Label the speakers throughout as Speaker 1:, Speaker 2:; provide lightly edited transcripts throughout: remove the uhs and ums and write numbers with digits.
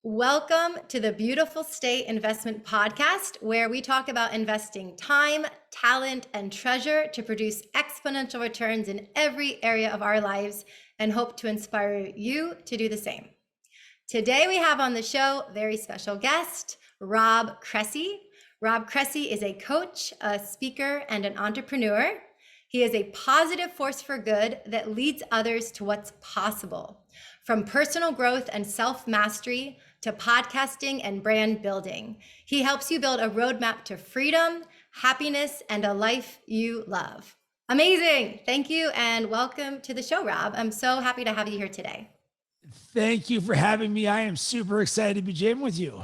Speaker 1: Welcome to the Beautiful State Investment Podcast, where we talk about investing time, talent, and treasure to produce exponential returns in every area of our lives and hope to inspire you to do the same. Today we have on the show a very special guest, Rob Cressy. Rob Cressy is a coach, a speaker, and an entrepreneur. He is a positive force for good that leads others to what's possible, from personal growth and self-mastery to podcasting and brand building. He helps you build a roadmap to freedom, happiness, and a life you love. Amazing. Thank you and welcome to the show, Rob. I'm so happy to have you here today.
Speaker 2: Thank you for having me. I am super excited to be jamming with you.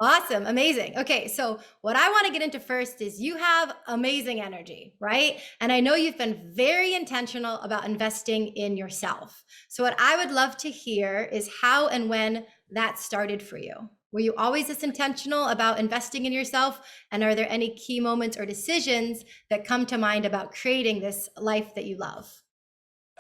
Speaker 1: Awesome. Amazing. Okay. So what I want to get into first is you have amazing energy, right? And I know you've been very intentional about investing in yourself. So what I would love to hear is how and when that started for you. Were you always this intentional about investing in yourself? And are there any key moments or decisions that come to mind about creating this life that you love?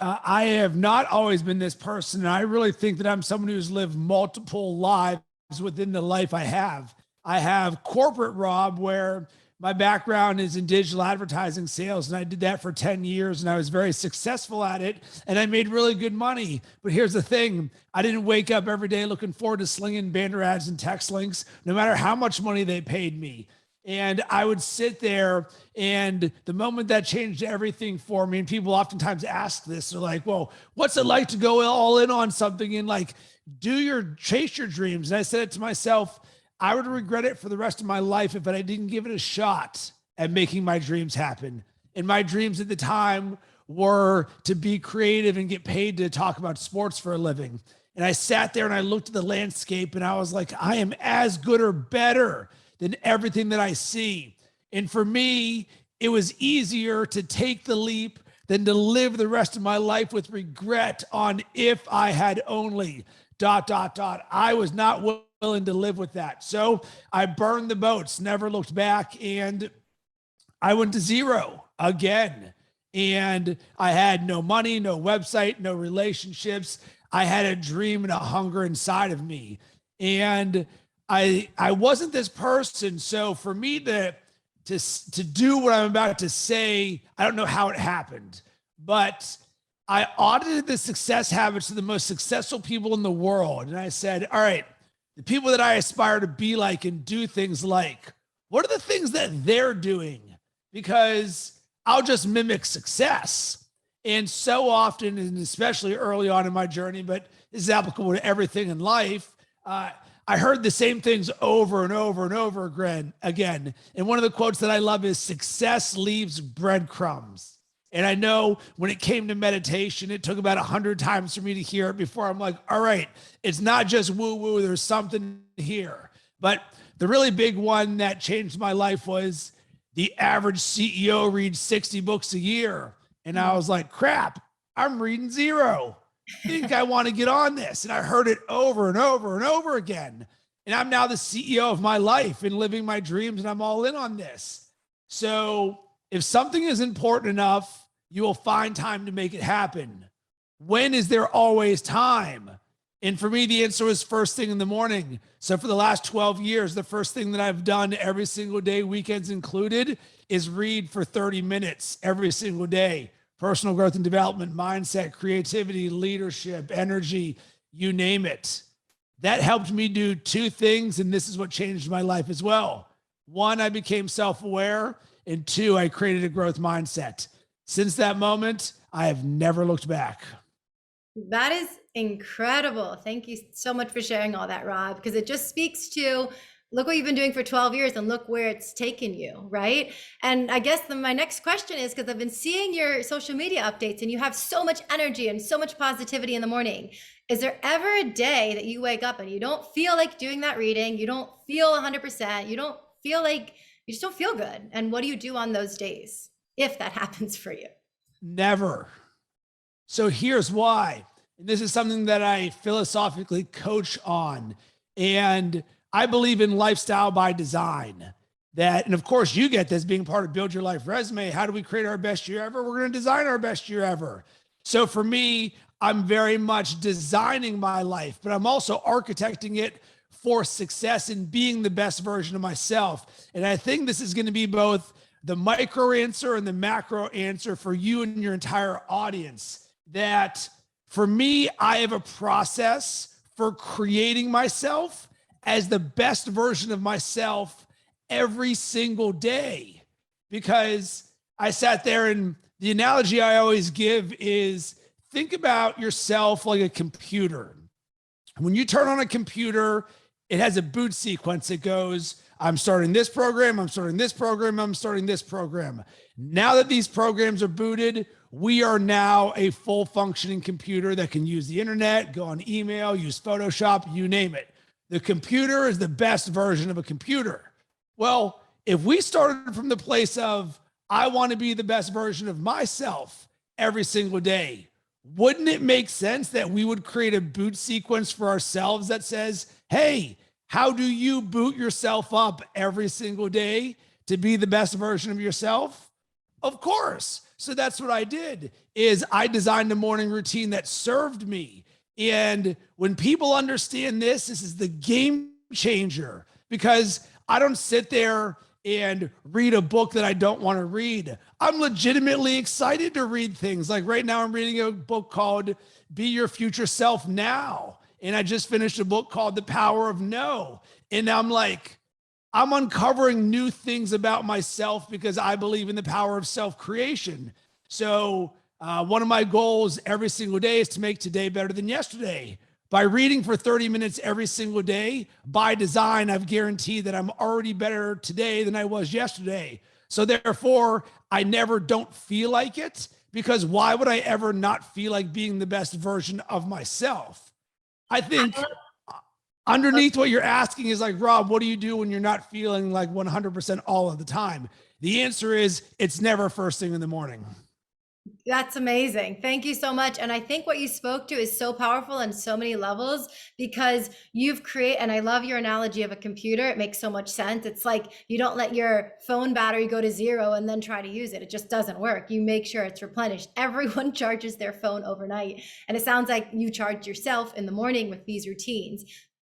Speaker 2: I have not always been this person. I really think that I'm someone who's lived multiple lives within the life I have. I have corporate Rob, where my background is in digital advertising sales, and I did that for 10 years, and I was very successful at it, and I made really good money. But here's the thing. I didn't wake up every day looking forward to slinging banner ads and text links, no matter how much money they paid me. And I would sit there, and the moment that changed everything for me, and people oftentimes ask this, they're like, well, what's it like to go all in on something and like chase your dreams? And I said it to myself, I would regret it for the rest of my life if I didn't give it a shot at making my dreams happen. And my dreams at the time were to be creative and get paid to talk about sports for a living. And I sat there and I looked at the landscape and I was like, I am as good or better than everything that I see. And for me, it was easier to take the leap than to live the rest of my life with regret on if I had only ... I was not willing to live with that. So I burned the boats, never looked back, and I went to zero again. And I had no money, no website, no relationships. I had a dream and a hunger inside of me. And I wasn't this person. So for me to do what I'm about to say, I don't know how it happened, but I audited the success habits of the most successful people in the world. And I said, all right, the people that I aspire to be like and do things like, what are the things that they're doing? Because I'll just mimic success. And so often, and especially early on in my journey, but this is applicable to everything in life, I heard the same things over and over and over again. And one of the quotes that I love is, success leaves breadcrumbs. And I know when it came to meditation, it took about 100 times for me to hear it before I'm like, all right, it's not just woo-woo, there's something here. But the really big one that changed my life was the average CEO reads 60 books a year. And I was like, crap, I'm reading zero. I think I want to get on this. And I heard it over and over and over again. And I'm now the CEO of my life and living my dreams, and I'm all in on this. So if something is important enough, you will find time to make it happen. When is there always time? And for me, the answer was first thing in the morning. So for the last 12 years, the first thing that I've done every single day, weekends included, is read for 30 minutes every single day. Personal growth and development, mindset, creativity, leadership, energy, you name it. That helped me do two things, and this is what changed my life as well. One, I became self-aware, and two, I created a growth mindset. Since that moment, I have never looked back.
Speaker 1: That is incredible. Thank you so much for sharing all that, Rob, because it just speaks to, look what you've been doing for 12 years and look where it's taken you, right? And I guess my next question is, because I've been seeing your social media updates and you have so much energy and so much positivity in the morning. Is there ever a day that you wake up and you don't feel like doing that reading? You don't feel 100%. You don't feel like, you just don't feel good. And what do you do on those days, if that happens for you?
Speaker 2: Never. So here's why. And this is something that I philosophically coach on. And I believe in lifestyle by design. That, and of course you get this being part of Build Your Life Resume. How do we create our best year ever? We're going to design our best year ever. So for me, I'm very much designing my life, but I'm also architecting it for success in being the best version of myself. And I think this is going to be both the micro answer and the macro answer for you and your entire audience. That for me, I have a process for creating myself as the best version of myself every single day. Because I sat there, and the analogy I always give is, think about yourself like a computer. When you turn on a computer, it has a boot sequence. It goes, I'm starting this program, I'm starting this program, I'm starting this program. Now that these programs are booted, we are now a full functioning computer that can use the internet, go on email, use Photoshop, you name it. The computer is the best version of a computer. Well, if we started from the place of, I want to be the best version of myself every single day, wouldn't it make sense that we would create a boot sequence for ourselves that says, hey, how do you boot yourself up every single day to be the best version of yourself? Of course. So that's what I did, is I designed a morning routine that served me. And when people understand this, this is the game changer, because I don't sit there and read a book that I don't want to read. I'm legitimately excited to read things. Like right now, I'm reading a book called Be Your Future Self Now. And I just finished a book called The Power of No. And I'm like, I'm uncovering new things about myself because I believe in the power of self-creation. So one of my goals every single day is to make today better than yesterday. By reading for 30 minutes every single day, by design, I've guaranteed that I'm already better today than I was yesterday. So therefore, I never don't feel like it, because why would I ever not feel like being the best version of myself? I think underneath what you're asking is like, Rob, what do you do when you're not feeling like 100% all of the time? The answer is, it's never first thing in the morning.
Speaker 1: That's amazing. Thank you so much. And I think what you spoke to is so powerful on so many levels, because you've created, and I love your analogy of a computer. It makes so much sense. It's like, you don't let your phone battery go to zero and then try to use it. It just doesn't work. You make sure it's replenished. Everyone charges their phone overnight. And it sounds like you charge yourself in the morning with these routines.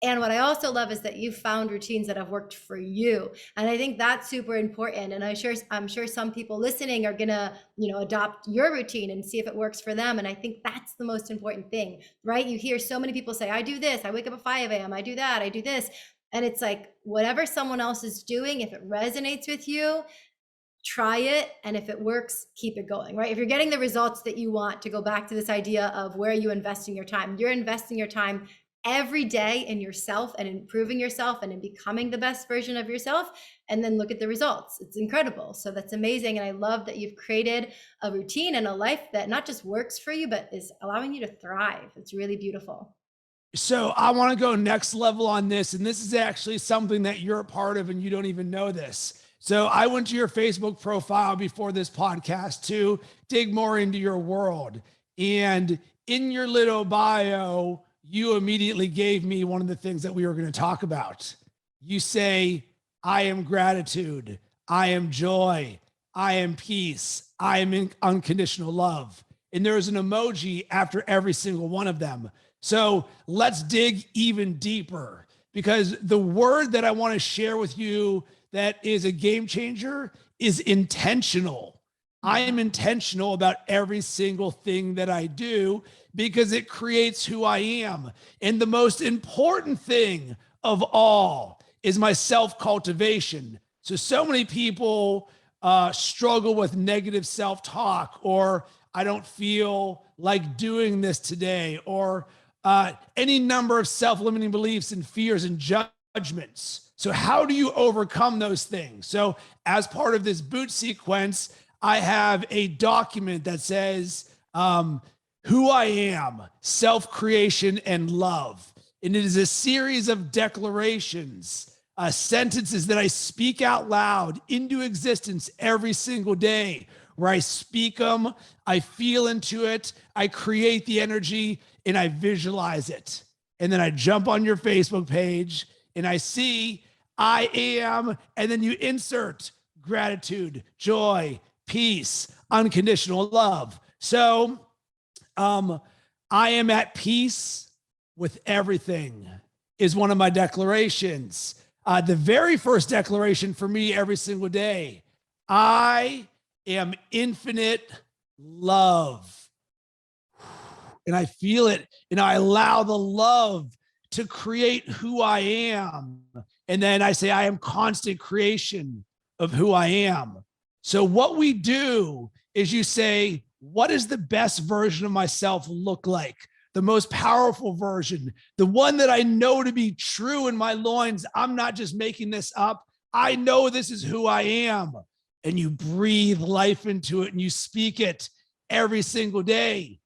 Speaker 1: And what I also love is that you found routines that have worked for you. And I think that's super important. And I'm sure some people listening are gonna, adopt your routine and see if it works for them. And I think that's the most important thing, right? You hear so many people say, I do this, I wake up at 5 a.m., I do that, I do this. And it's like, whatever someone else is doing, if it resonates with you, try it. And if it works, keep it going, right? If you're getting the results that you want, to go back to this idea of where are you investing your time? You're investing your time every day in yourself and improving yourself and in becoming the best version of yourself, and then look at the results. It's incredible. So that's amazing. And I love that you've created a routine and a life that not just works for you, but is allowing you to thrive. It's really beautiful.
Speaker 2: So I want to go next level on this. And this is actually something that you're a part of and you don't even know this. So I went to your Facebook profile before this podcast to dig more into your world. And in your little bio, you immediately gave me one of the things that we were going to talk about. You say, I am gratitude, I am joy, I am peace, I am in unconditional love. And there's an emoji after every single one of them. So let's dig even deeper, because the word that I want to share with you that is a game changer is intentional. I am intentional about every single thing that I do, because it creates who I am. And the most important thing of all is my self-cultivation. So many people struggle with negative self-talk, or I don't feel like doing this today, or any number of self-limiting beliefs and fears and judgments. So how do you overcome those things? So as part of this boot sequence, I have a document that says, who I am, self-creation and love. And it is a series of declarations, sentences that I speak out loud into existence every single day, where I speak them, I feel into it, I create the energy, and I visualize it. And then I jump on your Facebook page and I see I am, and then you insert gratitude, joy, peace, unconditional love. So I am at peace with everything. is one of my declarations. The very first declaration for me every single day, I am infinite love. And I feel it, and I allow the love to create who I am. And then I say, I am constant creation of who I am. So what we do is you say, what does the best version of myself look like? The most powerful version, the one that I know to be true in my loins. I'm not just making this up. I know this is who I am. And you breathe life into it and you speak it every single day.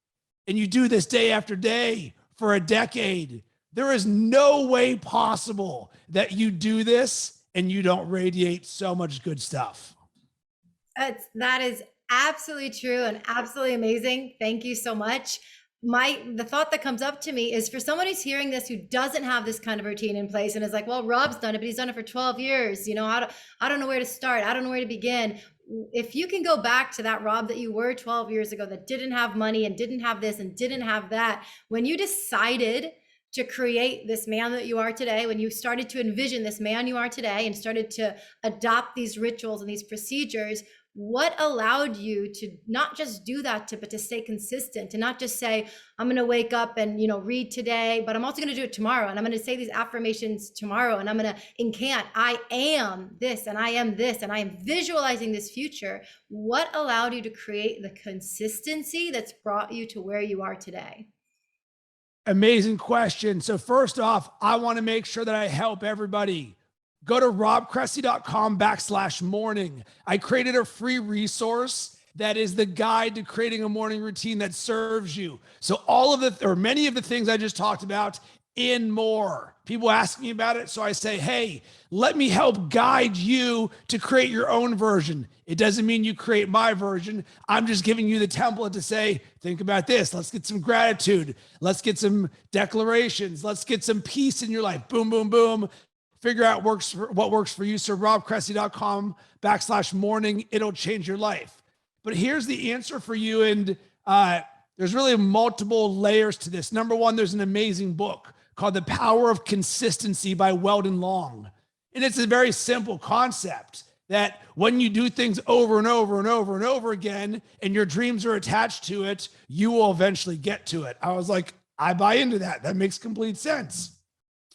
Speaker 2: And you do this day after day for a decade. There is no way possible that you do this and you don't radiate so much good stuff.
Speaker 1: That is absolutely true and absolutely amazing. Thank you so much. The thought that comes up to me is, for someone who's hearing this who doesn't have this kind of routine in place and is like, well, Rob's done it, but he's done it for 12 years. I don't know where to start. I don't know where to begin. If you can go back to that Rob that you were 12 years ago, that didn't have money and didn't have this and didn't have that, when you decided to create this man that you are today, when you started to envision this man you are today and started to adopt these rituals and these procedures, what allowed you to not just do that, but to stay consistent, and not just say, I'm going to wake up and, read today, but I'm also going to do it tomorrow. And I'm going to say these affirmations tomorrow. And I'm going to incant, I am this, and I am this, and I am visualizing this future. What allowed you to create the consistency that's brought you to where you are today?
Speaker 2: Amazing question. So first off, I want to make sure that I help everybody. Go to robcressy.com/morning. I created a free resource that is the guide to creating a morning routine that serves you. So all of the, or many of the things I just talked about and more. People ask me about it. So I say, hey, let me help guide you to create your own version. It doesn't mean you create my version. I'm just giving you the template to say, think about this. Let's get some gratitude. Let's get some declarations. Let's get some peace in your life. Boom, boom, boom. Figure out what works for you. So robcressy.com/morning, it'll change your life. But here's the answer for you. And there's really multiple layers to this. Number one, there's an amazing book called The Power of Consistency by Weldon Long. And it's a very simple concept that when you do things over and over and over and over again, and your dreams are attached to it, you will eventually get to it. I was like, I buy into that. That makes complete sense.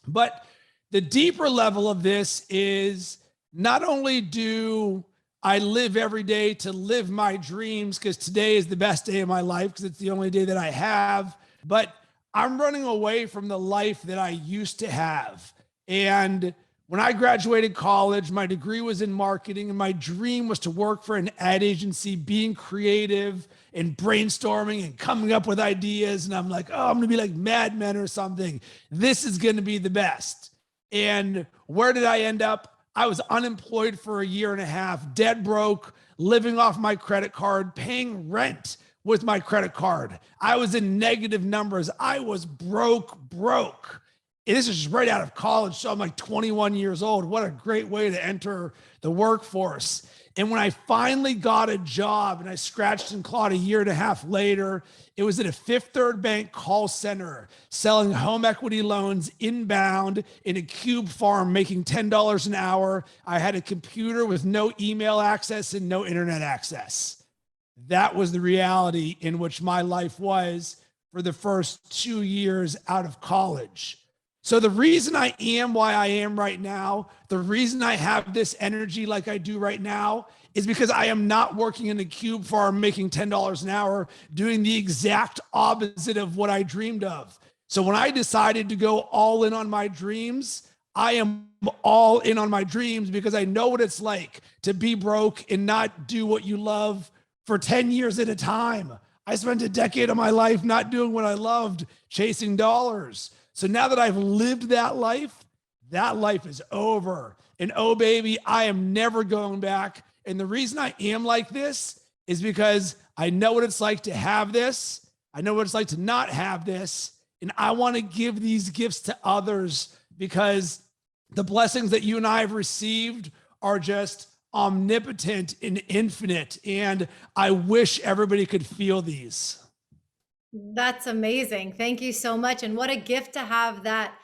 Speaker 2: But the deeper level of this is, not only do I live every day to live my dreams, because today is the best day of my life, because it's the only day that I have, but I'm running away from the life that I used to have. And when I graduated college, my degree was in marketing, and my dream was to work for an ad agency, being creative and brainstorming and coming up with ideas. And I'm like, oh, I'm going to be like Mad Men or something. This is going to be the best. And where did I end up? I was unemployed for a year and a half, dead broke, living off my credit card, paying rent with my credit card. I was in negative numbers. I was broke. And this is just right out of college. So I'm like 21 years old. What a great way to enter the workforce. And when I finally got a job and I scratched and clawed a year and a half later, it was at a Fifth Third Bank call center selling home equity loans inbound in a cube farm, making $10 an hour. I had a computer with no email access and no internet access. That was the reality in which my life was for the first 2 years out of college. So the reason I am why I am right now, the reason I have this energy like I do right now, is because I am not working in a cube farm making $10 an hour, doing the exact opposite of what I dreamed of. So when I decided to go all in on my dreams, I am all in on my dreams because I know what it's like to be broke and not do what you love for 10 years at a time. I spent a decade of my life not doing what I loved, chasing dollars. So now that I've lived that life is over. And oh, baby, I am never going back. And the reason I am like this is because I know what it's like to have this. I know what it's like to not have this. And I want to give these gifts to others because the blessings that you and I have received are just omnipotent and infinite. And I wish everybody could feel these.
Speaker 1: That's amazing. Thank you so much. And what a gift to have that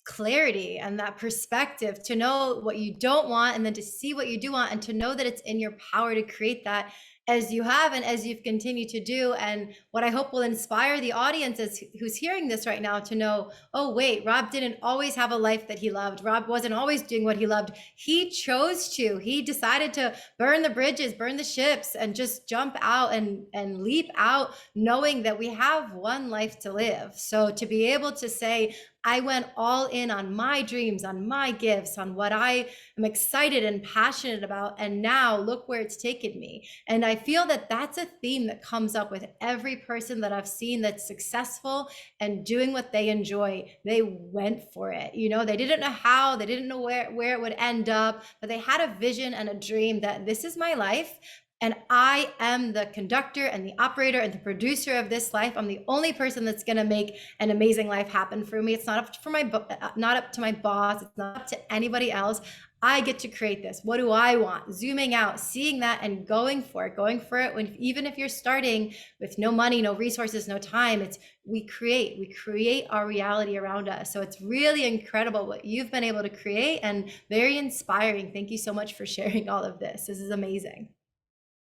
Speaker 1: clarity and that perspective to know what you don't want and then to see what you do want and to know that it's in your power to create that as you have and as you've continued to do. And what I hope will inspire the audience is who's hearing this right now to know, oh wait, Rob didn't always have a life that he loved. Rob wasn't always doing what he loved. He chose to. He decided to burn the bridges, burn the ships, and just jump out and leap out, knowing that we have one life to live. So to be able to say, I went all in on my dreams, on my gifts, on what I am excited and passionate about. And now look where it's taken me. And I feel that that's a theme that comes up with every person that I've seen that's successful and doing what they enjoy. They went for it. You know, they didn't know how, they didn't know where it would end up, but they had a vision and a dream that this is my life. And I am the conductor and the operator and the producer of this life. I'm the only person that's going to make an amazing life happen for me. It's not up not up to my boss. It's not up to anybody else. I get to create this. What do I want? Zooming out, seeing that and going for it when, even if you're starting with no money, no resources, no time, it's we create our reality around us. So it's really incredible what you've been able to create and very inspiring. Thank you so much for sharing all of this. This is amazing.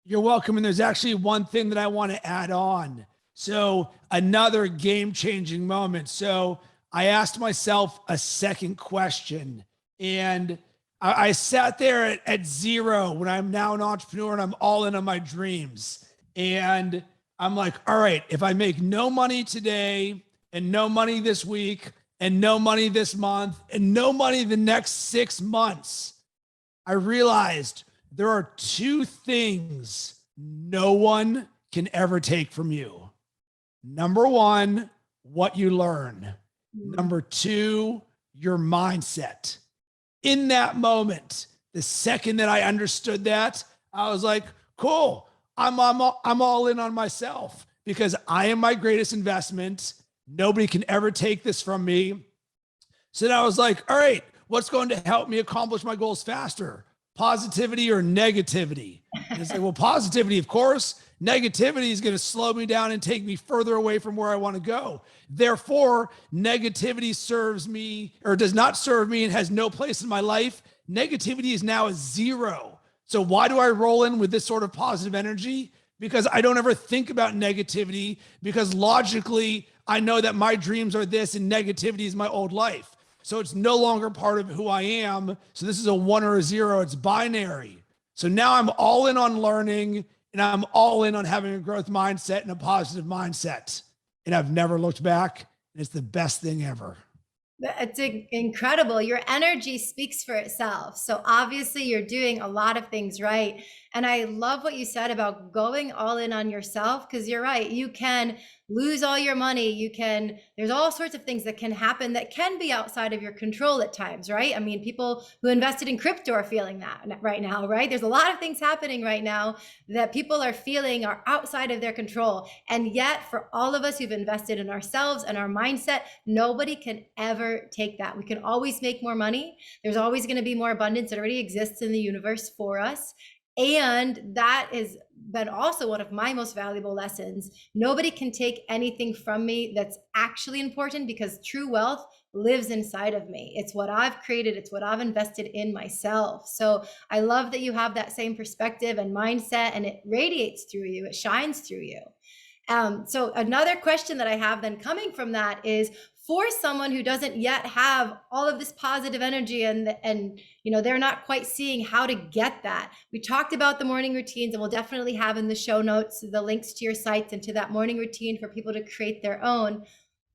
Speaker 2: You're welcome. And there's actually one thing that I want to add on. So another game-changing moment. So I asked myself a second question, and I sat there at zero when I'm now an entrepreneur and I'm all in on my dreams. And I'm like, all right, if I make no money today and no money this week and no money this month and no money the next 6 months, I realized there are two things no one can ever take from you. Number one, what you learn. Number two, your mindset. In that moment, the second that I understood that, I was like, cool, I'm all in on myself because I am my greatest investment. Nobody can ever take this from me. So then I was like, all right, what's going to help me accomplish my goals faster? Positivity or negativity? And it's like, well, positivity, of course. Negativity is going to slow me down and take me further away from where I want to go. Therefore, negativity serves me or does not serve me and has no place in my life. Negativity is now a zero. So why do I roll in with this sort of positive energy? Because I don't ever think about negativity, because logically, I know that my dreams are this and negativity is my old life. So it's no longer part of who I am. So this is a 1 or a 0. It's binary. So now I'm all in on learning, and I'm all in on having a growth mindset and a positive mindset. And I've never looked back. And it's the best thing ever.
Speaker 1: It's incredible. Your energy speaks for itself. So obviously you're doing a lot of things right. And I love what you said about going all in on yourself, because you're right. You can lose all your money. There's all sorts of things that can happen that can be outside of your control at times, right? I mean, people who invested in crypto are feeling that right now, right? There's a lot of things happening right now that people are feeling are outside of their control. And yet for all of us who've invested in ourselves and our mindset, nobody can ever take that. We can always make more money. There's always going to be more abundance that already exists in the universe for us. And that has been also one of my most valuable lessons. Nobody can take anything from me that's actually important, because true wealth lives inside of me. It's what I've created. It's what I've invested in myself. So I love that you have that same perspective and mindset, and it radiates through you. It shines through you. So another question that I have then coming from that is, for someone who doesn't yet have all of this positive energy and they're not quite seeing how to get that. We talked about the morning routines, and we'll definitely have in the show notes the links to your sites and to that morning routine for people to create their own.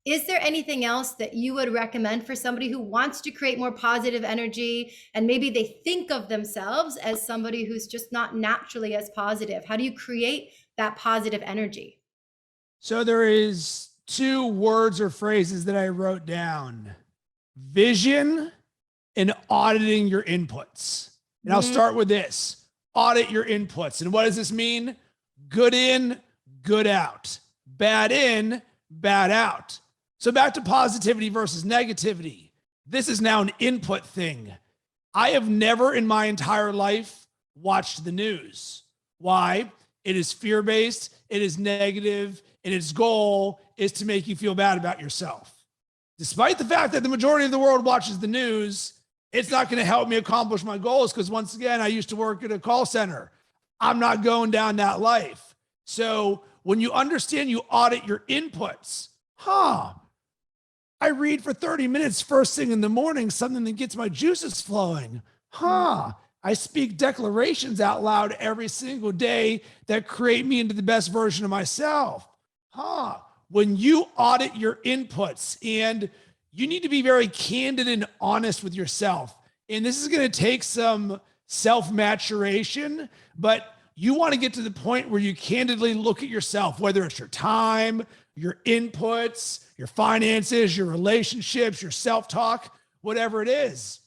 Speaker 1: Is there anything else that you would recommend for somebody who wants to create more positive energy, and maybe they think of themselves as somebody who's just not naturally as positive? How do you create that positive energy?
Speaker 2: So there is 2 words or phrases that I wrote down: vision and auditing your inputs. And I'll start with this: audit your inputs. And what does this mean? Good in, good out. Bad in, bad out. So back to positivity versus negativity. This is now an input thing. I have never in my entire life watched the news. Why? It is fear-based, it is negative, and its goal is to make you feel bad about yourself. despite the fact that the majority of the world watches the news, it's not going to help me accomplish my goals. Because once again, I used to work at a call center. I'm not going down that life. So when you understand, you audit your inputs. I read for 30 minutes first thing in the morning, something that gets my juices flowing. I speak declarations out loud every single day that create me into the best version of myself. When you audit your inputs, and you need to be very candid and honest with yourself. And this is going to take some self maturation, but you want to get to the point where you candidly look at yourself, whether it's your time, your inputs, your finances, your relationships, your self talk, whatever it is.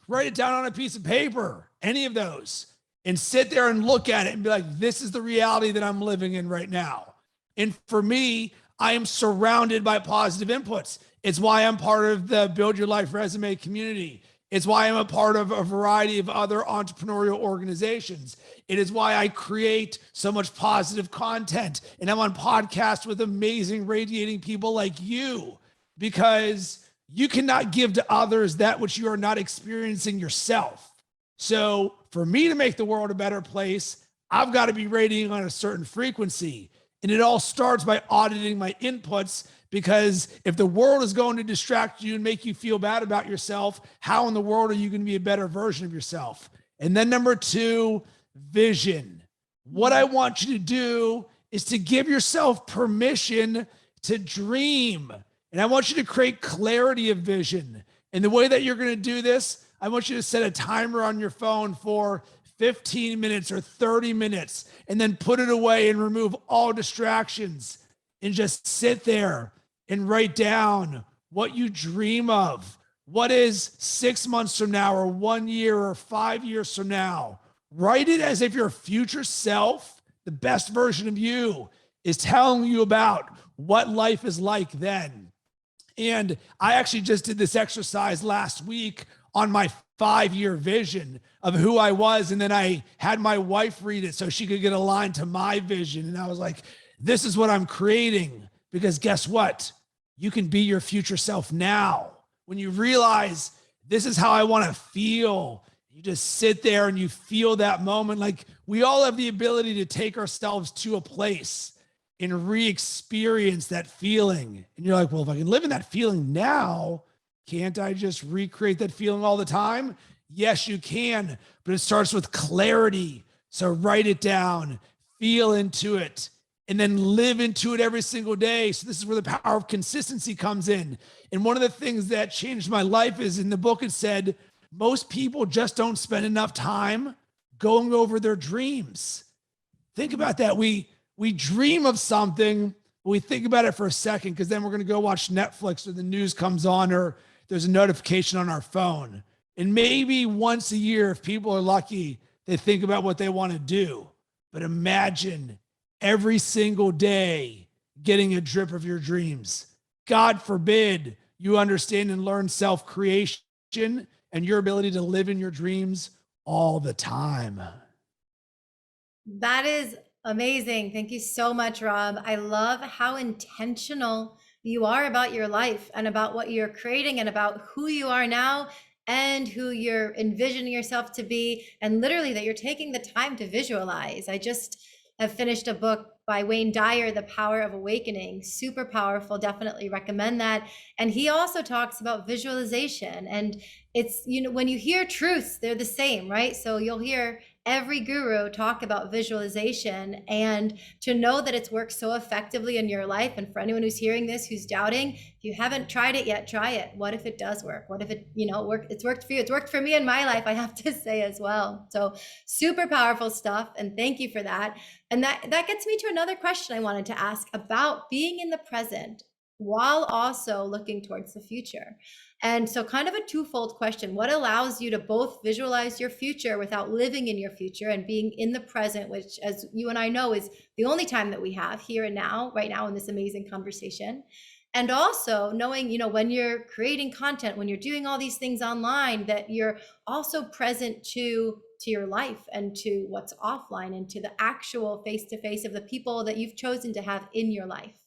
Speaker 2: Write it down on a piece of paper, any of those, and sit there and look at it and be like, this is the reality that I'm living in right now. And for me, I am surrounded by positive inputs. It's why I'm part of the Build Your Life Resume community. It's why I'm a part of a variety of other entrepreneurial organizations. It is why I create so much positive content, and I'm on podcasts with amazing, radiating people like you, because you cannot give to others that which you are not experiencing yourself. So for me to make the world a better place, I've got to be radiating on a certain frequency. And it all starts by auditing my inputs, because if the world is going to distract you and make you feel bad about yourself, how in the world are you going to be a better version of yourself? And then number two, vision. What I want you to do is to give yourself permission to dream. And I want you to create clarity of vision. And the way that you're going to do this, I want you to set a timer on your phone for 15 minutes or 30 minutes, and then put it away and remove all distractions and just sit there and write down what you dream of. What is 6 months from now, or 1 year, or 5 years from now? Write it as if your future self, the best version of you, is telling you about what life is like then. And I actually just did this exercise last week on my 5-year vision of who I was. And then I had my wife read it so she could get aligned to my vision. And I was like, this is what I'm creating. Because guess what? You can be your future self now. When you realize this is how I want to feel, you just sit there and you feel that moment. Like, we all have the ability to take ourselves to a place and re-experience that feeling. And you're like, well, if I can live in that feeling now, can't I just recreate that feeling all the time? Yes, you can, but it starts with clarity. So write it down, feel into it, and then live into it every single day. So this is where the power of consistency comes in. And one of the things that changed my life is, in the book, it said, most people just don't spend enough time going over their dreams. Think about that. We dream of something, but we think about it for a second, because then we're going to go watch Netflix, or the news comes on, or there's a notification on our phone. And maybe once a year, if people are lucky, they think about what they want to do. But imagine every single day getting a drip of your dreams. God forbid you understand and learn self-creation and your ability to live in your dreams all the time.
Speaker 1: That is amazing. Thank you so much, Rob. I love how intentional you are about your life and about what you're creating and about who you are now and who you're envisioning yourself to be, and literally that you're taking the time to visualize. I just have finished a book by Wayne Dyer, The Power of Awakening. Super powerful. Definitely recommend that. And he also talks about visualization. And it's, when you hear truths, they're the same, right? So you'll hear every guru talk about visualization, and to know that it's worked so effectively in your life. And for anyone who's hearing this, who's doubting, if you haven't tried it yet, try it. What if it does work? What if it, it's worked for you? It's worked for me in my life, I have to say, as well. So super powerful stuff. And thank you for that. And that gets me to another question I wanted to ask about being in the present while also looking towards the future. And so, kind of a twofold question: what allows you to both visualize your future without living in your future, and being in the present, which, as you and I know, is the only time that we have here and now, right now, in this amazing conversation? And also knowing, when you're creating content, when you're doing all these things online, that you're also present to your life and to what's offline and to the actual face-to-face of the people that you've chosen to have in your life.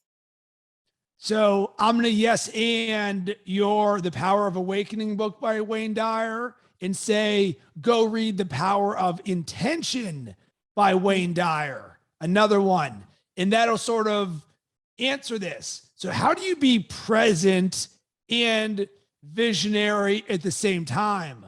Speaker 2: So I'm going to yes and your The Power of Awakening book by Wayne Dyer and say, go read The Power of Intention by Wayne Dyer, another one. And that'll sort of answer this. So how do you be present and visionary at the same time?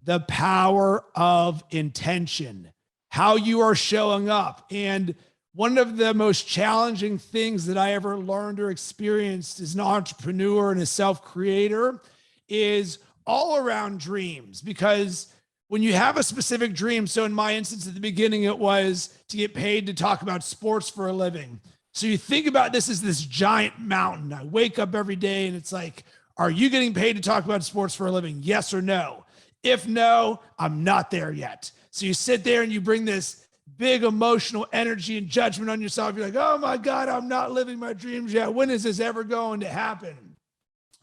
Speaker 2: The power of intention, how you are showing up. And one of the most challenging things that I ever learned or experienced as an entrepreneur and a self-creator is all around dreams. Because when you have a specific dream, so in my instance at the beginning, it was to get paid to talk about sports for a living. So you think about this as this giant mountain. I wake up every day and it's like, are you getting paid to talk about sports for a living? Yes or no? If no, I'm not there yet. So you sit there and you bring this big emotional energy and judgment on yourself. You're like, oh my God, I'm not living my dreams yet. When is this ever going to happen?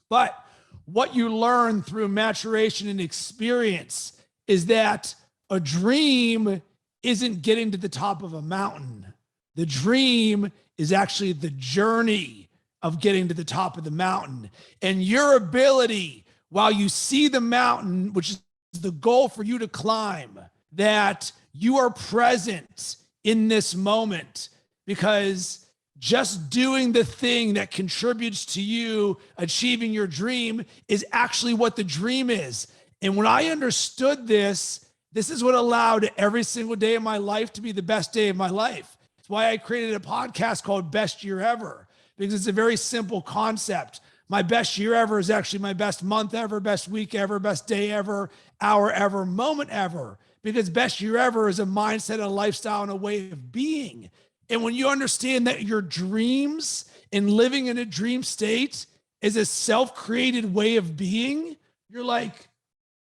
Speaker 2: But what you learn through maturation and experience is that a dream isn't getting to the top of a mountain. The dream is actually the journey of getting to the top of the mountain. And your ability, while you see the mountain, which is the goal for you to climb, that you are present in this moment, because just doing the thing that contributes to you achieving your dream is actually what the dream is. And when I understood this, this is what allowed every single day of my life to be the best day of my life. It's why I created a podcast called Best Year Ever, because it's a very simple concept. My best year ever is actually my best month ever, best week ever, best day ever, hour ever, moment ever. Because best year ever is a mindset, a lifestyle, and a way of being. And when you understand that your dreams and living in a dream state is a self-created way of being, you're like,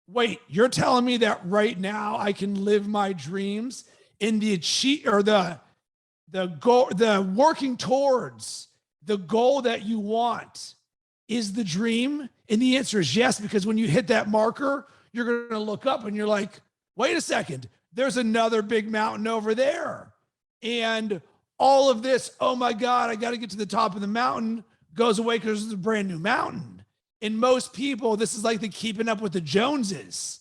Speaker 2: wait, you're telling me that right now I can live my dreams in the goal, the working towards the goal that you want is the dream? And the answer is yes, because when you hit that marker, you're going to look up and you're like, wait a second, there's another big mountain over there. And all of this, oh my God, I got to get to the top of the mountain, goes away because it's a brand new mountain. And most people, this is like the keeping up with the Joneses.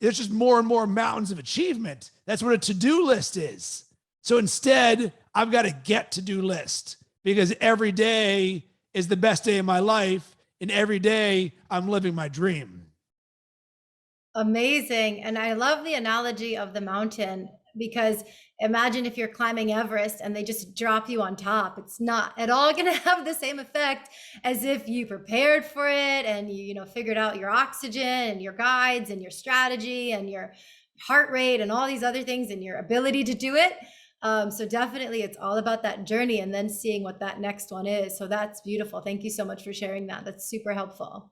Speaker 2: There's just more and more mountains of achievement. That's what a to-do list is. So instead, I've got a get to-do list, because every day is the best day of my life. And every day I'm living my dream.
Speaker 1: Amazing. And I love the analogy of the mountain, because imagine if you're climbing Everest and they just drop you on top. It's not at all going to have the same effect as if you prepared for it and you figured out your oxygen and your guides and your strategy and your heart rate and all these other things and your ability to do it. So definitely it's all about that journey and then seeing what that next one is. So that's beautiful. Thank you so much for sharing that. That's super helpful.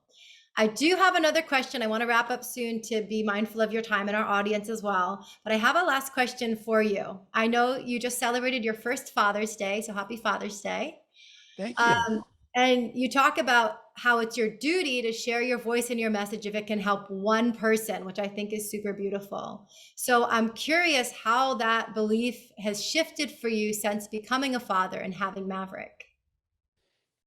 Speaker 1: I do have another question. I want to wrap up soon to be mindful of your time and our audience as well. But I have a last question for you. I know you just celebrated your first Father's Day, so happy Father's Day.
Speaker 2: Thank you.
Speaker 1: And you talk about how it's your duty to share your voice and your message if it can help one person, which I think is super beautiful. So I'm curious how that belief has shifted for you since becoming a father and having Maverick.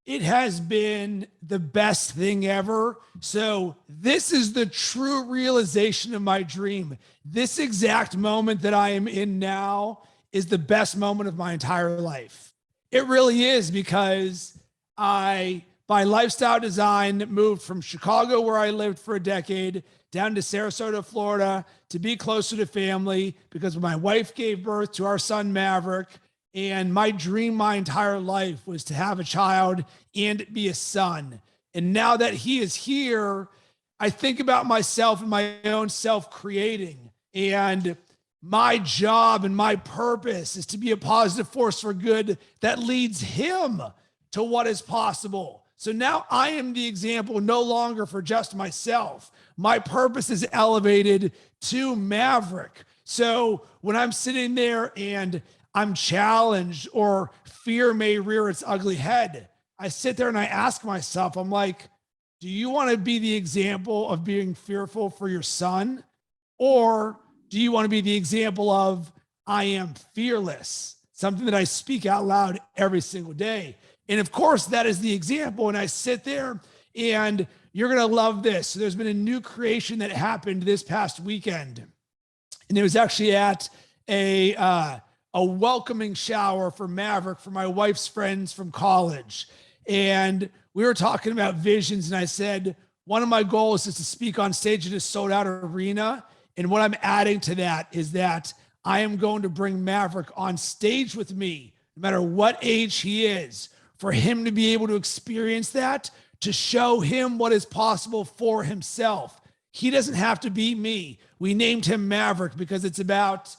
Speaker 2: It has been the best thing ever. So this is the true realization of my dream. This exact moment that I am in now is the best moment of my entire life. It really is, because I, by lifestyle design, moved from Chicago, where I lived for a decade, down to Sarasota, Florida, to be closer to family, because my wife gave birth to our son, Maverick. And my dream my entire life was to have a child and be a son. And now that he is here, I think about myself and my own self-creating. And my job and my purpose is to be a positive force for good that leads him to what is possible. So now I am the example no longer for just myself. My purpose is elevated to Maverick. So when I'm sitting there and I'm challenged or fear may rear its ugly head, I sit there and I ask myself, I'm like, do you want to be the example of being fearful for your son? Or do you want to be the example of, I am fearless, something that I speak out loud every single day? And of course, that is the example. And I sit there, and you're going to love this. So there's been a new creation that happened this past weekend. And it was actually at a welcoming shower for Maverick, for my wife's friends from college. And we were talking about visions. And I said, one of my goals is to speak on stage at a sold out arena. And what I'm adding to that is that I am going to bring Maverick on stage with me, no matter what age he is, for him to be able to experience that, to show him what is possible for himself. He doesn't have to be me. We named him Maverick because it's about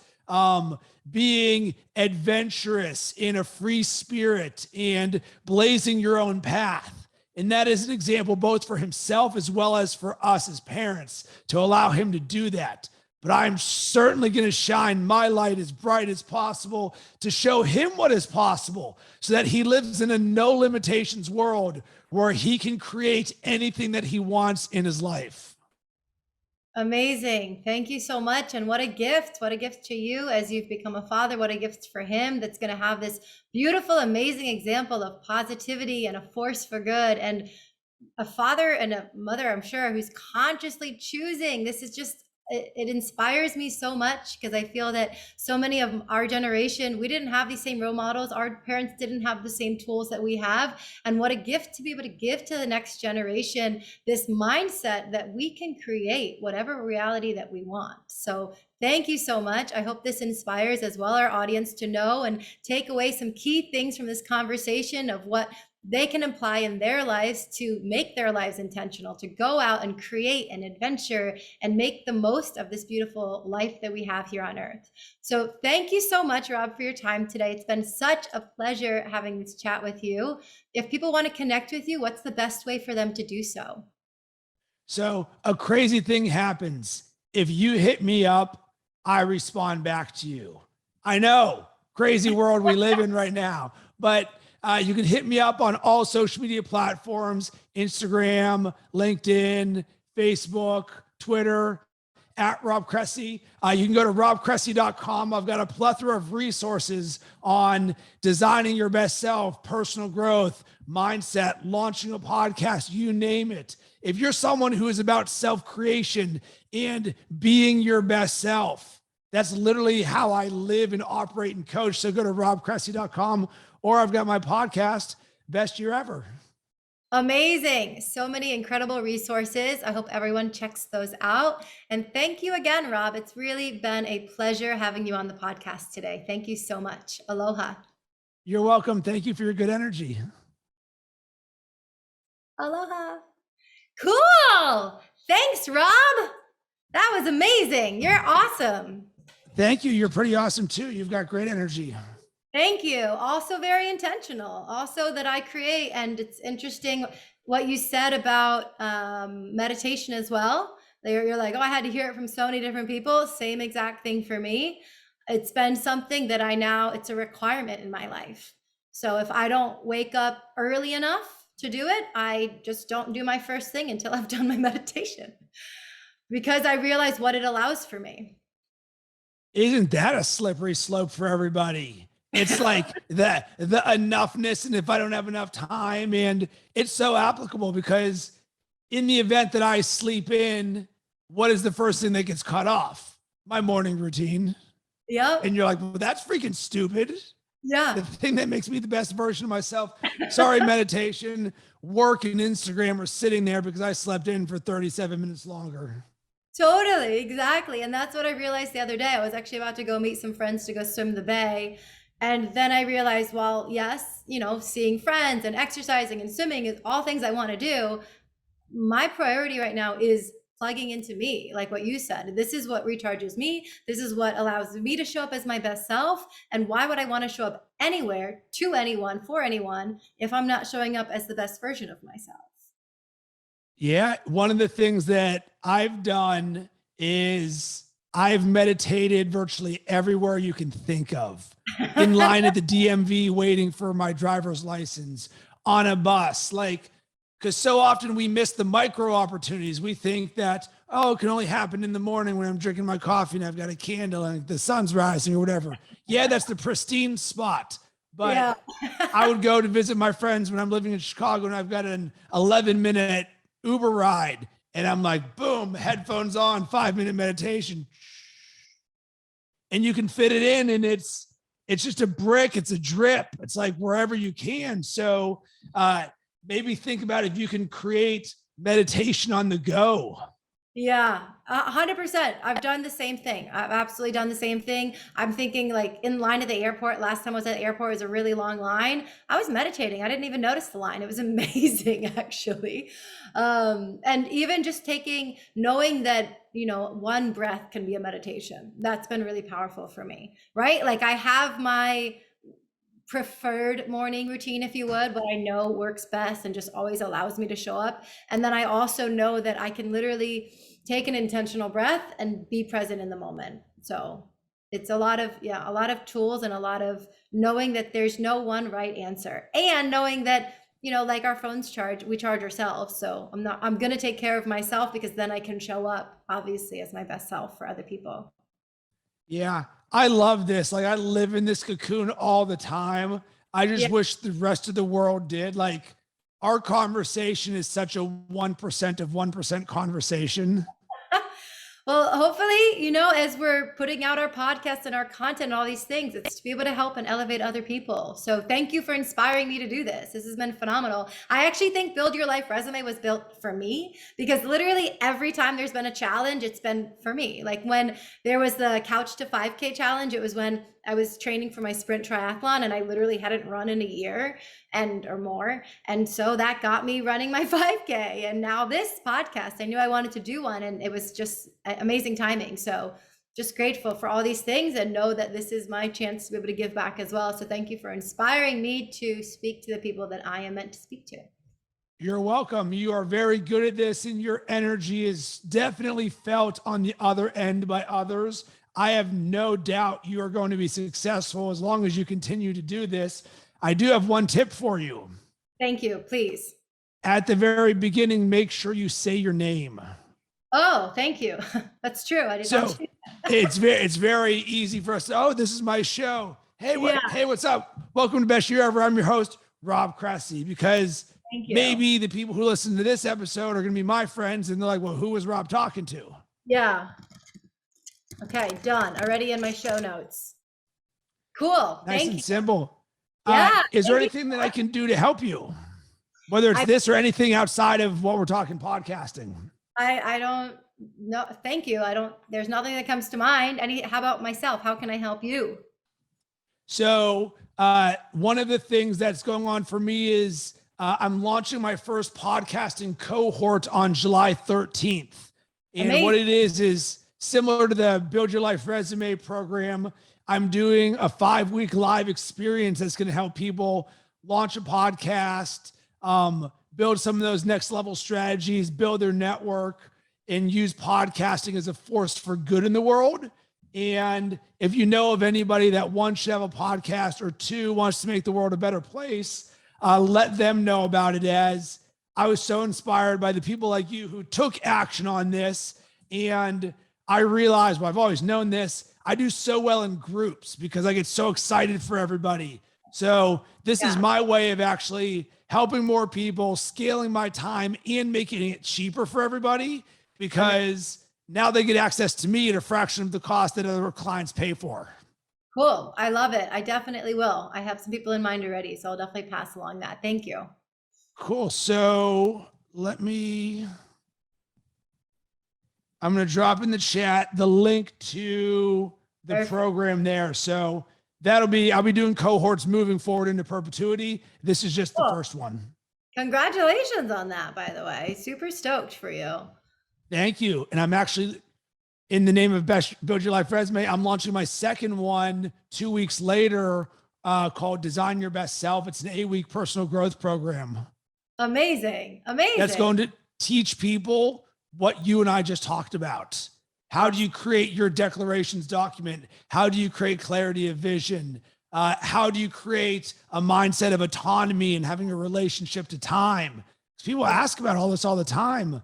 Speaker 2: being adventurous in a free spirit and blazing your own path. And that is an example both for himself as well as for us as parents to allow him to do that. But I'm certainly going to shine my light as bright as possible to show him what is possible so that he lives in a no limitations world where he can create anything that he wants in his life.
Speaker 1: Amazing. Thank you so much. And what a gift. What a gift to you as you've become a father. What a gift for him that's going to have this beautiful, amazing example of positivity and a force for good. And a father and a mother, I'm sure, who's consciously choosing. This is just, it inspires me so much because I feel that so many of our generation, we didn't have these same role models. Our parents didn't have the same tools that we have. And what a gift to be able to give to the next generation, this mindset that we can create whatever reality that we want. So thank you so much. I hope this inspires as well our audience to know and take away some key things from this conversation of what they can apply in their lives to make their lives intentional, to go out and create an adventure and make the most of this beautiful life that we have here on earth. So thank you so much, Rob, for your time today. It's been such a pleasure having this chat with you. If people want to connect with you, what's the best way for them to do so?
Speaker 2: So a crazy thing happens. If you hit me up, I respond back to you. I know, crazy world we live in right now, but you can hit me up on all social media platforms, Instagram, LinkedIn, Facebook, Twitter, at Rob Cressy. You can go to robcressy.com. I've got a plethora of resources on designing your best self, personal growth, mindset, launching a podcast, you name it. If you're someone who is about self-creation and being your best self, that's literally how I live and operate and coach. So go to robcressy.com. Or I've got my podcast, Best Year Ever.
Speaker 1: Amazing. So many incredible resources. I hope everyone checks those out. And thank you again, Rob. It's really been a pleasure having you on the podcast today. Thank you so much. Aloha.
Speaker 2: You're welcome. Thank you for your good energy.
Speaker 1: Aloha. Cool. Thanks, Rob. That was amazing. You're awesome.
Speaker 2: Thank you. You're pretty awesome too. You've got great energy.
Speaker 1: Thank you. Also very intentional. Also that I create. And it's interesting what you said about meditation as well. You're like, oh, I had to hear it from so many different people. Same exact thing for me. It's been something that it's a requirement in my life. So if I don't wake up early enough to do it, I just don't do my first thing until I've done my meditation because I realize what it allows for me.
Speaker 2: Isn't that a slippery slope for everybody? It's like the enoughness, and if I don't have enough time, and it's so applicable because in the event that I sleep in, what is the first thing that gets cut off? My morning routine.
Speaker 1: Yeah.
Speaker 2: And you're like, well, that's freaking stupid.
Speaker 1: Yeah.
Speaker 2: The thing that makes me the best version of myself. Sorry, meditation, work, and Instagram are sitting there because I slept in for 37 minutes longer.
Speaker 1: Totally, exactly. And that's what I realized the other day. I was actually about to go meet some friends to go swim the bay. And then I realized, well, yes, seeing friends and exercising and swimming is all things I want to do. My priority right now is plugging into me, like what you said. This is what recharges me. This is what allows me to show up as my best self. And why would I want to show up anywhere, to anyone, for anyone, if I'm not showing up as the best version of myself?
Speaker 2: Yeah. One of the things that I've done is I've meditated virtually everywhere you can think of. In line at the DMV waiting for my driver's license, on a bus, because so often we miss the micro opportunities. We think that, it can only happen in the morning when I'm drinking my coffee and I've got a candle and the sun's rising or whatever. Yeah, that's the pristine spot. but
Speaker 1: Yeah.
Speaker 2: I would go to visit my friends when I'm living in Chicago and I've got an 11-minute Uber ride and I'm like, boom, headphones on, 5-minute meditation. And you can fit it in and it's just a brick, it's a drip. It's like wherever you can. So maybe think about if you can create meditation on the go.
Speaker 1: Yeah, 100%. I've done the same thing. I've absolutely done the same thing. I'm thinking like in line at the airport. Last time I was at the airport, it was a really long line. I was meditating. I didn't even notice the line. It was amazing, actually. And even just knowing that, one breath can be a meditation. That's been really powerful for me, right? Like I have my preferred morning routine, if you would, what I know works best and just always allows me to show up. And then I also know that I can literally take an intentional breath and be present in the moment. So it's a lot of tools and a lot of knowing that there's no one right answer, and knowing that, like our phones we charge ourselves. So I'm going to take care of myself, because then I can show up obviously as my best self for other people.
Speaker 2: Yeah, I love this. Like I live in this cocoon all the time. I just
Speaker 1: Yeah.
Speaker 2: wish the rest of the world did. Like our conversation is such a 1% of 1% conversation.
Speaker 1: Well, hopefully, as we're putting out our podcast and our content and all these things, it's to be able to help and elevate other people. So thank you for inspiring me to do this. This has been phenomenal. I actually think Build Your Life Resume was built for me, because literally every time there's been a challenge, it's been for me. Like when there was the Couch to 5K challenge, it was when I was training for my sprint triathlon and I literally hadn't run in a year or more. And so that got me running my 5K. And now this podcast, I knew I wanted to do one, and it was just amazing timing. So just grateful for all these things, and know that this is my chance to be able to give back as well. So thank you for inspiring me to speak to the people that I am meant to speak to.
Speaker 2: You're welcome. You are very good at this, and your energy is definitely felt on the other end by others. I have no doubt you are going to be successful as long as you continue to do this. I do have one tip for you.
Speaker 1: Thank you. Please.
Speaker 2: At the very beginning, make sure you say your name.
Speaker 1: Oh, thank you. That's true. I didn't know.
Speaker 2: it's very easy for us to, oh, this is my show. Hey, what's up? Welcome to Best Year Ever. I'm your host, Rob Cressy, because maybe the people who listen to this episode are going to be my friends, and they're like, well, who was Rob talking to?
Speaker 1: Yeah. Okay, done. Already in my show notes. Cool.
Speaker 2: Nice and simple.
Speaker 1: Yeah.
Speaker 2: Is there anything that I can do to help you? Whether it's this or anything outside of what we're talking podcasting?
Speaker 1: I don't know. Thank you. There's nothing that comes to mind. How about myself? How can I help you?
Speaker 2: So one of the things that's going on for me is I'm launching my first podcasting cohort on July 13th. And amazing. What it is similar to the Build Your Life Resume program. I'm doing a 5-week live experience that's going to help people launch a podcast, build some of those next level strategies, build their network, and use podcasting as a force for good in the world. And if you know of anybody that one should have a podcast, or two wants to make the world a better place, let them know about it, as I was so inspired by the people like you who took action on this. And I realized, well, I've always known this, I do so well in groups because I get so excited for everybody. So this is my way of actually helping more people, scaling my time, and making it cheaper for everybody, because now they get access to me at a fraction of the cost that other clients pay for.
Speaker 1: Cool. I love it. I definitely will. I have some people in mind already, so I'll definitely pass along that. Thank you.
Speaker 2: Cool. So I'm going to drop in the chat the link to the program there. So I'll be doing cohorts moving forward into perpetuity. This is just the first one.
Speaker 1: Congratulations on that, by the way. Super stoked for you.
Speaker 2: Thank you. And I'm actually, in the name of Build Your Life Resume, I'm launching my second one 2 weeks later, called Design Your Best Self. It's an 8-week personal growth program.
Speaker 1: Amazing.
Speaker 2: That's going to teach people what you and I just talked about. How do you create your declarations document? How do you create clarity of vision? How do you create a mindset of autonomy and having a relationship to time? People ask about all this all the time.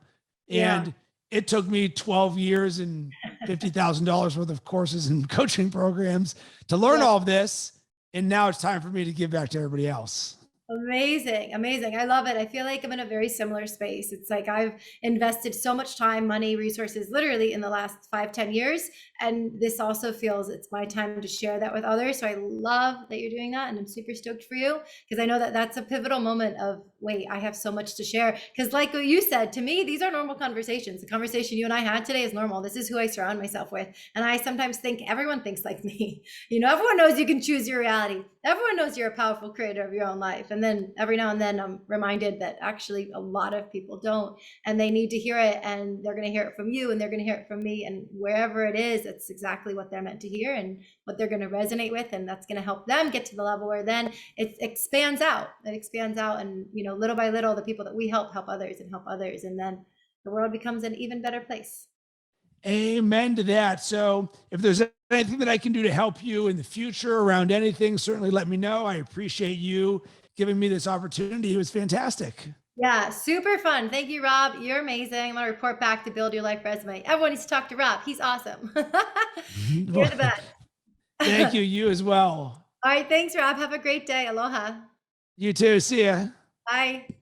Speaker 2: And it took me 12 years and $50,000 worth of courses and coaching programs to learn all of this. And now it's time for me to give back to everybody else.
Speaker 1: Amazing, amazing. I love it. I feel like I'm in a very similar space. It's like I've invested so much time, money, resources, literally in the last 5, 10 years. And this also feels it's my time to share that with others. So I love that you're doing that. And I'm super stoked for you because I know that that's a pivotal moment of, wait, I have so much to share. Because like what you said, to me, these are normal conversations. The conversation you and I had today is normal. This is who I surround myself with. And I sometimes think everyone thinks like me. Everyone knows you can choose your reality. Everyone knows you're a powerful creator of your own life. And then every now and then I'm reminded that actually a lot of people don't, and they need to hear it, and they're going to hear it from you, and they're going to hear it from me, and wherever it is, it's exactly what they're meant to hear and what they're going to resonate with, and that's going to help them get to the level where then it expands out. And little by little, the people that we help others and help others, and then the world becomes an even better place.
Speaker 2: Amen to that. So if there's anything that I can do to help you in the future around anything, certainly let me know. I appreciate you giving me this opportunity. It was fantastic.
Speaker 1: Yeah, super fun. Thank you, Rob. You're amazing. I'm gonna report back to build your life resume. Everyone needs to talk to Rob. He's awesome. You're the best.
Speaker 2: Thank you. You as well.
Speaker 1: All right, thanks, Rob. Have a great day. Aloha.
Speaker 2: You too. See ya.
Speaker 1: Bye.